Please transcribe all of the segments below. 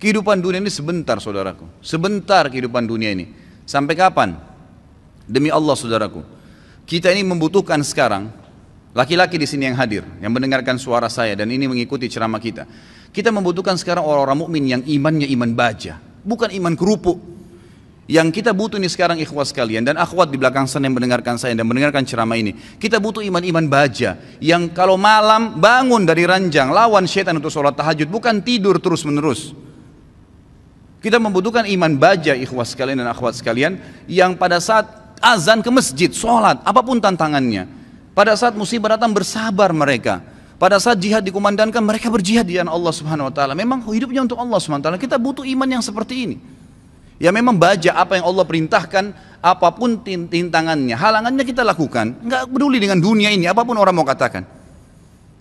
Kehidupan dunia ini sebentar saudaraku, sebentar kehidupan dunia ini. Sampai kapan? Demi Allah saudaraku, kita ini membutuhkan sekarang, laki-laki di sini yang hadir, yang mendengarkan suara saya dan ini mengikuti ceramah kita. Kita membutuhkan sekarang orang-orang mukmin yang imannya iman baja, bukan iman kerupuk. Yang kita butuh ini sekarang ikhwas sekalian dan akhwat di belakang sana yang mendengarkan saya dan mendengarkan ceramah ini. Kita butuh iman-iman baja yang kalau malam bangun dari ranjang lawan syaitan untuk sholat tahajud, bukan tidur terus menerus. Kita membutuhkan iman baja ikhwas sekalian dan akhwat sekalian yang pada saat azan ke masjid, sholat, apapun tantangannya. Pada saat musibah datang bersabar mereka. Pada saat jihad dikumandangkan mereka berjihad di jalan Allah Subhanahu wa taala. Memang hidupnya untuk Allah Subhanahu wa taala. Kita butuh iman yang seperti ini. Ya memang baja apa yang Allah perintahkan, apapun tintangannya, halangannya kita lakukan. Enggak peduli dengan dunia ini, apapun orang mau katakan.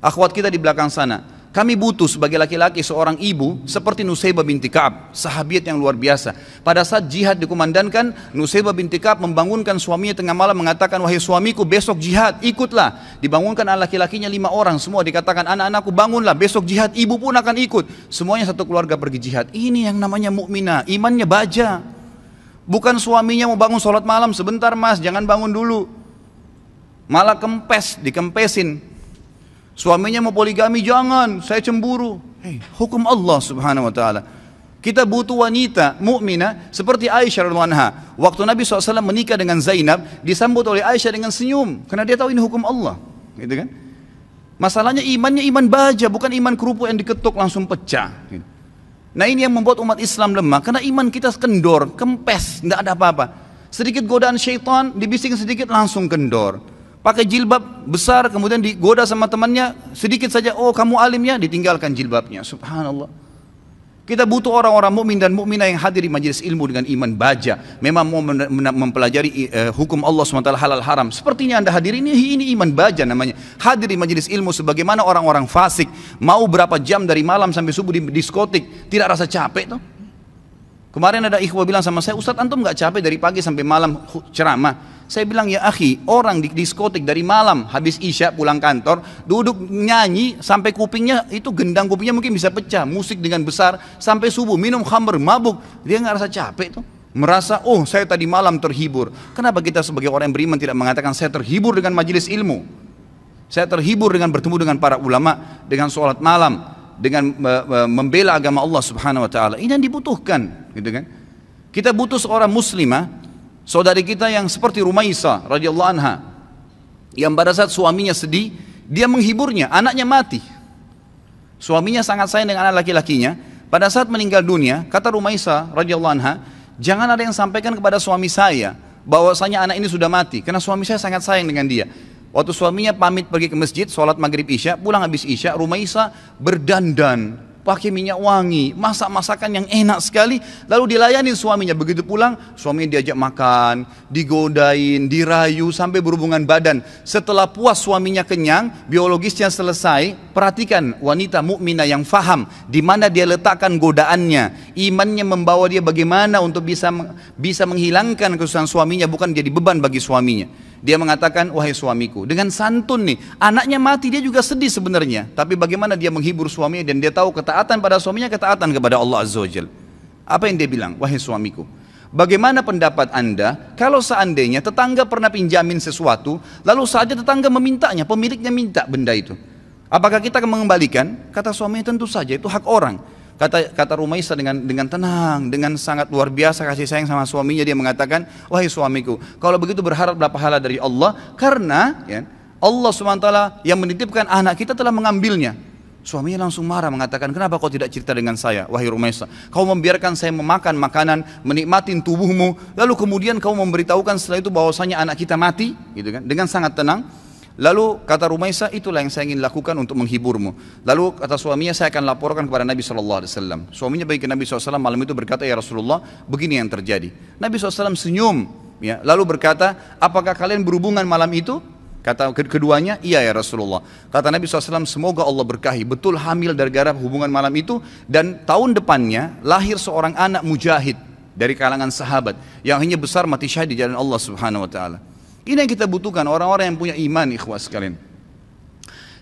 Akhwat kita di belakang sana, kami butuh sebagai laki-laki seorang ibu seperti Nusaybah binti Ka'ab, sahabiat yang luar biasa. Pada saat jihad dikumandangkan, Nusaybah binti Ka'ab membangunkan suaminya tengah malam mengatakan, wahai suamiku besok jihad, ikutlah. Dibangunkan anak laki-lakinya 5 orang, semua dikatakan anak-anakku bangunlah, besok jihad, ibu pun akan ikut. Semuanya satu keluarga pergi jihad. Ini yang namanya mukminah, imannya baja. Bukan suaminya mau bangun sholat malam, sebentar mas, jangan bangun dulu. Malah kempes, dikempesin. Suaminya mau poligami, jangan, saya cemburu. Hukum Allah Subhanahu wa taala. Kita butuh wanita mukminah seperti Aisyah radhiyallahu anha. Waktu Nabi SAW menikah dengan Zainab, disambut oleh Aisyah dengan senyum karena dia tahu ini hukum Allah, gitu kan? Masalahnya imannya iman baja, bukan iman kerupuk yang diketuk langsung pecah. Nah ini yang membuat umat Islam lemah karena iman kita kendor, kempes, tidak ada apa-apa. Sedikit godaan syaitan, dibising sedikit langsung kendor. Pakai jilbab besar kemudian digoda sama temannya sedikit saja, oh kamu alimnya, ditinggalkan jilbabnya. Subhanallah. Kita butuh orang-orang mukmin dan mukminah yang hadir di majelis ilmu dengan iman baja, memang mau mempelajari hukum Allah SWT halal haram. Sepertinya anda hadir ini iman baja namanya. Hadir di majelis ilmu sebagaimana orang-orang fasik mau berapa jam dari malam sampai subuh di diskotik, tidak rasa capek tuh. Kemarin ada ikhwah bilang sama saya, Ustadz antum gak capek dari pagi sampai malam ceramah? Saya bilang, ya akhi, orang di diskotik dari malam habis isya pulang kantor, duduk nyanyi sampai kupingnya itu gendang kupingnya mungkin bisa pecah, musik dengan besar sampai subuh, minum khamr, mabuk, dia nggak rasa capek tuh, merasa oh saya tadi malam terhibur. Kenapa kita sebagai orang yang beriman tidak mengatakan saya terhibur dengan majelis ilmu, saya terhibur dengan bertemu dengan para ulama, dengan sholat malam, dengan membela agama Allah Subhanahu wa taala? Ini yang dibutuhkan, gitu kan? Kita butuh seorang muslimah, saudari kita yang seperti Rumaisah radhiyallahu anha, yang pada saat suaminya sedih, dia menghiburnya, anaknya mati. Suaminya sangat sayang dengan anak laki-lakinya. Pada saat meninggal dunia, kata Rumaisah radhiyallahu anha, jangan ada yang sampaikan kepada suami saya bahwasanya anak ini sudah mati, karena suami saya sangat sayang dengan dia. Waktu suaminya pamit pergi ke masjid, sholat maghrib isya, pulang habis isya, Rumaisah berdandan, pakai minyak wangi, masak masakan yang enak sekali, lalu dilayani suaminya. Begitu pulang, suaminya diajak makan, digodain, dirayu sampai berhubungan badan. Setelah puas suaminya kenyang, biologisnya selesai, perhatikan wanita mukminah yang faham di mana dia letakkan godaannya, imannya membawa dia bagaimana untuk bisa menghilangkan kesusahan suaminya, bukan jadi beban bagi suaminya. Dia mengatakan, wahai suamiku, dengan santun nih, anaknya mati dia juga sedih sebenarnya, tapi bagaimana dia menghibur suaminya dan dia tahu ketaatan pada suaminya, ketaatan kepada Allah Azza wa Jalla. Apa yang dia bilang? Wahai suamiku, bagaimana pendapat anda kalau seandainya tetangga pernah pinjamin sesuatu, lalu saja tetangga memintanya, pemiliknya minta benda itu, apakah kita akan mengembalikan? Kata suaminya, tentu saja, itu hak orang. Kata Rumaisah dengan tenang, dengan sangat luar biasa kasih sayang sama suaminya, dia mengatakan, wahai suamiku, kalau begitu berharaplah pahala dari Allah, karena ya, Allah SWT yang menitipkan anak kita telah mengambilnya. Suaminya langsung marah mengatakan, kenapa kau tidak cerita dengan saya, wahai Rumaisah? Kau membiarkan saya memakan makanan, menikmatin tubuhmu, lalu kemudian kau memberitahukan setelah itu bahwasanya anak kita mati, gitu kan? Dengan sangat tenang. Lalu kata Rumaisah, itulah yang saya ingin lakukan untuk menghiburmu. Lalu kata suaminya, saya akan laporkan kepada Nabi SAW. Suaminya pergi ke Nabi SAW malam itu, berkata, ya Rasulullah, begini yang terjadi. Nabi SAW senyum, ya, lalu berkata, apakah kalian berhubungan malam itu? Kata keduanya, iya ya Rasulullah. Kata Nabi SAW, semoga Allah berkahi, betul hamil gara-gara hubungan malam itu, dan tahun depannya lahir seorang anak mujahid dari kalangan sahabat yang hanya besar mati syahid di jalan Allah Subhanahu wa taala. Ini yang kita butuhkan, orang-orang yang punya iman, ikhwas sekalian.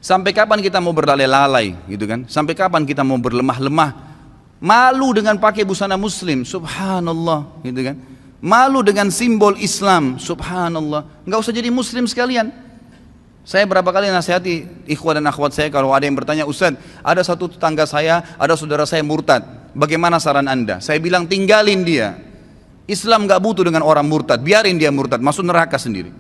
Sampai kapan kita mau berlalai-lalai, gitu kan? Sampai kapan kita mau berlemah-lemah? Malu dengan pakai busana muslim, subhanallah, gitu kan. Malu dengan simbol Islam, subhanallah. Enggak usah jadi muslim sekalian. Saya berapa kali nasihati ikhwan dan akhwat saya kalau ada yang bertanya, Ustaz, ada satu tetangga saya, ada saudara saya murtad, bagaimana saran Anda? Saya bilang tinggalin dia. Islam gak butuh dengan orang murtad, biarin dia murtad, masuk neraka sendiri.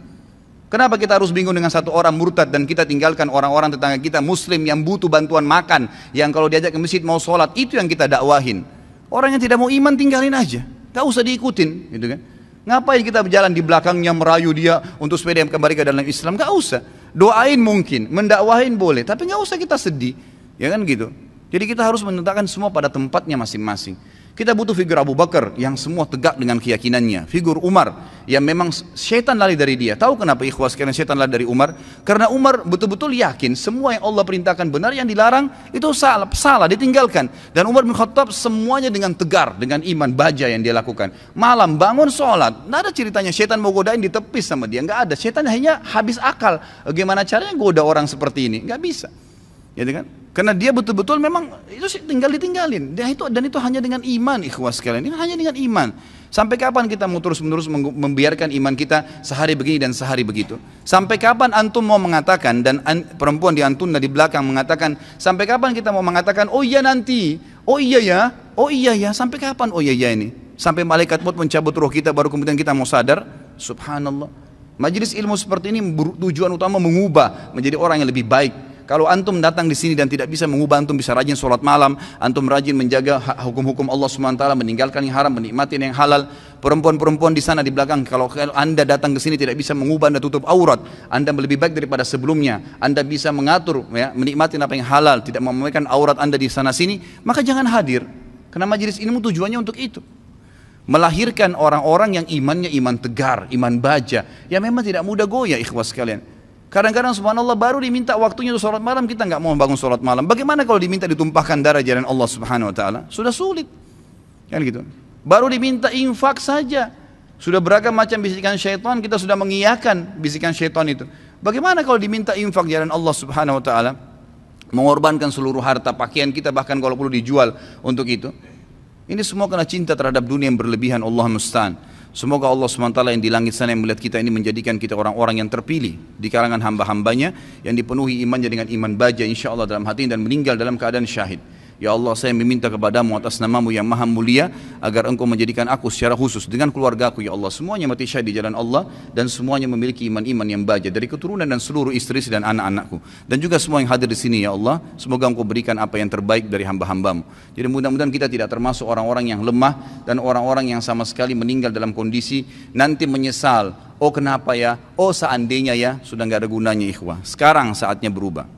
Kenapa kita harus bingung dengan satu orang murtad dan kita tinggalkan orang-orang tetangga kita muslim yang butuh bantuan makan, yang kalau diajak ke masjid mau sholat, itu yang kita dakwahin. Orang yang tidak mau iman tinggalin aja, gak usah diikutin, gitu kan. Ngapain kita berjalan di belakangnya merayu dia untuk supaya dia kembali ke dalam Islam? Gak usah. Doain mungkin, mendakwahin boleh, tapi gak usah kita sedih, ya kan gitu. Jadi kita harus menetapkan semua pada tempatnya masing-masing. Kita butuh figur Abu Bakar yang semua tegak dengan keyakinannya. Figur Umar yang memang syaitan lari dari dia. Tahu kenapa ikhwas sekalian syaitan lari dari Umar? Karena Umar betul-betul yakin semua yang Allah perintahkan benar, yang dilarang itu salah, ditinggalkan. Dan Umar bin Khattab semuanya dengan tegar, dengan iman baja yang dia lakukan. Malam bangun sholat, tidak ada ceritanya syaitan mau godain ditepis sama dia, nggak ada. Syaitan hanya habis akal. Bagaimana caranya goda orang seperti ini? Nggak bisa. Ya kan? Karena dia betul-betul memang itu tinggal ditinggalin. Dan itu hanya dengan iman, ikhwas sekalian. Ini hanya dengan iman. Sampai kapan kita mau terus-menerus membiarkan iman kita sehari begini dan sehari begitu? Sampai kapan antum mau mengatakan, dan perempuan di antun di belakang mengatakan, sampai kapan kita mau mengatakan, oh iya nanti, oh iya ya, sampai kapan oh iya ya ini? Sampai malaikat maut mencabut roh kita baru kemudian kita mau sadar? Subhanallah. Majelis ilmu seperti ini tujuan utama mengubah menjadi orang yang lebih baik. Kalau antum datang di sini dan tidak bisa mengubah, antum bisa rajin sholat malam, antum rajin menjaga hukum-hukum Allah SWT, meninggalkan yang haram, menikmati yang halal. Perempuan-perempuan di sana di belakang, kalau anda datang ke sini tidak bisa mengubah, anda tutup aurat, anda lebih baik daripada sebelumnya, anda bisa mengatur, ya, menikmati apa yang halal, tidak memamerkan aurat anda di sana sini, maka jangan hadir. Karena majelis ilmu tujuannya untuk itu. Melahirkan orang-orang yang imannya iman tegar, iman baja, yang memang tidak mudah goyah, ikhwas sekalian. Kadang-kadang subhanallah baru diminta waktunya untuk sholat malam, kita nggak mau bangun sholat malam. Bagaimana kalau diminta ditumpahkan darah jalan Allah subhanahu wa ta'ala? Sudah sulit, kan gitu. Baru diminta infak saja, sudah beragam macam bisikan syaitan, kita sudah mengiyakan bisikan syaitan itu. Bagaimana kalau diminta infak jalan Allah subhanahu wa ta'ala? Mengorbankan seluruh harta, pakaian kita bahkan kalau perlu dijual untuk itu. Ini semua karena cinta terhadap dunia yang berlebihan, Allah musta'an. Semoga Allah SWT yang di langit sana yang melihat kita ini menjadikan kita orang-orang yang terpilih di kalangan hamba-hambanya yang dipenuhi imannya dengan iman baja insyaAllah dalam hati dan meninggal dalam keadaan syahid. Ya Allah, saya meminta kepadamu atas namamu yang maha mulia agar engkau menjadikan aku secara khusus dengan keluargaku, ya Allah, semuanya mati syahid di jalan Allah dan semuanya memiliki iman-iman yang baja dari keturunan dan seluruh istri dan anak-anakku, dan juga semua yang hadir di sini, ya Allah, semoga engkau berikan apa yang terbaik dari hamba-hambamu. Jadi mudah-mudahan kita tidak termasuk orang-orang yang lemah dan orang-orang yang sama sekali meninggal dalam kondisi nanti menyesal, oh kenapa ya, oh seandainya ya, sudah nggak ada gunanya ikhwah. Sekarang saatnya berubah.